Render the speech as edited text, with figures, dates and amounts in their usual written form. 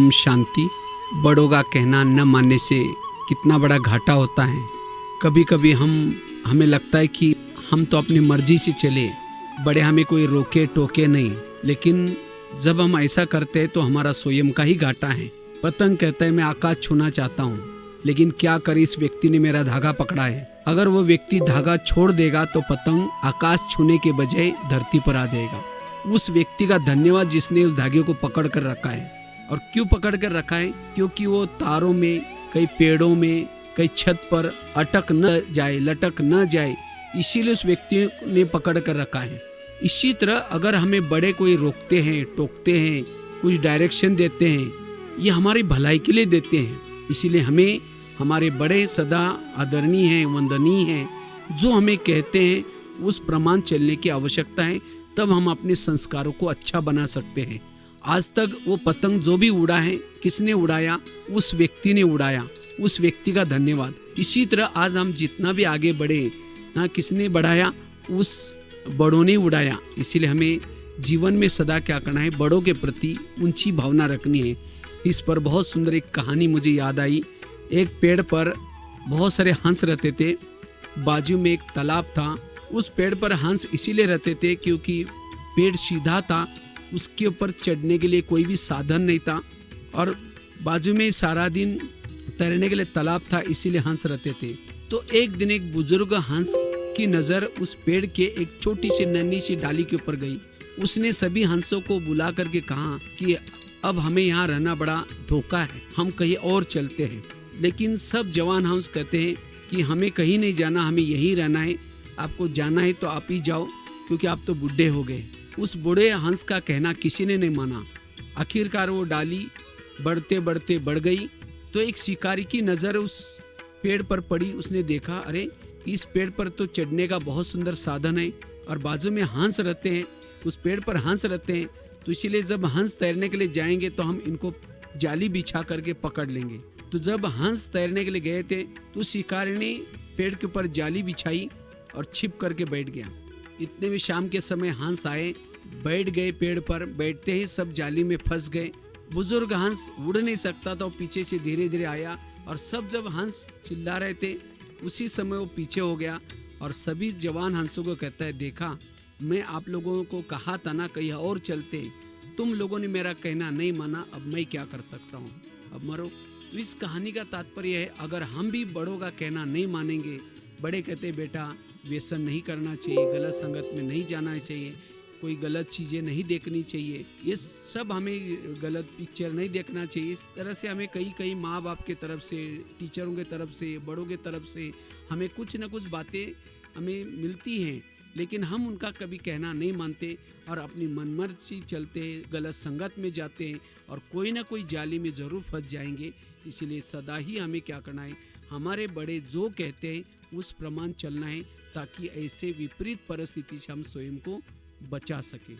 ओम शांति। बड़ों का कहना न मानने से कितना बड़ा घाटा होता है। कभी कभी हमें लगता है कि हम तो अपनी मर्जी से चले, बड़े हमें कोई रोके टोके नहीं, लेकिन जब हम ऐसा करते हैं तो हमारा स्वयं का ही घाटा है। पतंग कहता है मैं आकाश छूना चाहता हूँ, लेकिन क्या करे इस व्यक्ति ने मेरा धागा पकड़ा है। अगर वो व्यक्ति धागा छोड़ देगा तो पतंग आकाश छूने के बजाय धरती पर आ जाएगा। उस व्यक्ति का धन्यवाद जिसने उस धागे को पकड़ कर रखा है। और क्यों पकड़ कर रखा है? क्योंकि वो तारों में, कई पेड़ों में, कई छत पर अटक न जाए, लटक न जाए, इसीलिए उस व्यक्ति ने पकड़ कर रखा है। इसी तरह अगर हमें बड़े कोई रोकते हैं, टोकते हैं, कुछ डायरेक्शन देते हैं, ये हमारी भलाई के लिए देते हैं। इसीलिए हमें हमारे बड़े सदा आदरणीय हैं, वंदनीय हैं, जो हमें कहते हैं उस प्रमाण चलने की आवश्यकता है। तब हम अपने संस्कारों को अच्छा बना सकते हैं। आज तक वो पतंग जो भी उड़ा है, किसने उड़ाया? उस व्यक्ति ने उड़ाया। उस व्यक्ति का धन्यवाद। इसी तरह आज हम जितना भी आगे बढ़े, किसने बढ़ाया? उस बड़ों ने उड़ाया। इसीलिए हमें जीवन में सदा क्या करना है? बड़ों के प्रति ऊंची भावना रखनी है। इस पर बहुत सुंदर एक कहानी मुझे याद आई। एक पेड़ पर बहुत सारे हंस रहते थे। बाजू में एक तालाब था। उस पेड़ पर हंस इसीलिए रहते थे क्योंकि पेड़ सीधा था, उसके ऊपर चढ़ने के लिए कोई भी साधन नहीं था, और बाजू में सारा दिन तैरने के लिए तालाब था, इसीलिए हंस रहते थे। तो एक दिन एक बुजुर्ग हंस की नज़र उस पेड़ के एक छोटी सी नन्ही सी डाली के ऊपर गई। उसने सभी हंसों को बुला करके कहा कि अब हमें यहाँ रहना बड़ा धोखा है, हम कहीं और चलते हैं। लेकिन सब जवान हंस कहते हैं कि हमें कहीं नहीं जाना, हमें यहीं रहना है। आपको जाना है तो आप ही जाओ, क्योंकि आप तो बूढ़े हो गए। उस बूढ़े हंस का कहना किसी ने नहीं माना। आखिरकार वो डाली बढ़ते बढ़ते बढ़ गई। तो एक शिकारी की नज़र उस पेड़ पर पड़ी। उसने देखा, अरे इस पेड़ पर तो चढ़ने का बहुत सुंदर साधन है, और बाजू में हंस रहते हैं, उस पेड़ पर हंस रहते हैं। तो इसीलिए जब हंस तैरने के लिए जाएंगे तो हम इनको जाली बिछा करके पकड़ लेंगे। तो जब हंस तैरने के लिए गए थे तो शिकारी ने पेड़ के ऊपर जाली बिछाई और छिप करके बैठ गया। इतने में शाम के समय हंस आए, बैठ गए पेड़ पर। बैठते ही सब जाली में फंस गए। बुजुर्ग हंस उड़ नहीं सकता था, पीछे से धीरे धीरे आया, और सब जब हंस चिल्ला रहे थे उसी समय वो पीछे हो गया। और सभी जवान हंसों को कहता है, देखा मैं आप लोगों को कहा था ना कहीं और चलते, तुम लोगों ने मेरा कहना नहीं माना, अब मैं क्या कर सकता हूँ, अब मरो। तो इस कहानी का तात्पर्य है, अगर हम भी बड़ों का कहना नहीं मानेंगे, बड़े कहते बेटा व्यसन नहीं करना चाहिए, गलत संगत में नहीं जाना चाहिए, कोई गलत चीज़ें नहीं देखनी चाहिए, ये सब हमें गलत पिक्चर नहीं देखना चाहिए। इस तरह से हमें कई माँ बाप के तरफ से, टीचरों के तरफ से, बड़ों के तरफ से हमें कुछ न कुछ बातें हमें मिलती हैं, लेकिन हम उनका कभी कहना नहीं मानते और अपनी मनमर्जी चलते हैं, गलत संगत में जाते हैं, और कोई ना कोई जाली में ज़रूर फंस जाएंगे। इसीलिए सदा ही हमें क्या करना है? हमारे बड़े जो कहते हैं उस प्रमाण चलना है, ताकि ऐसे विपरीत परिस्थिति से हम स्वयं को बचा सकें।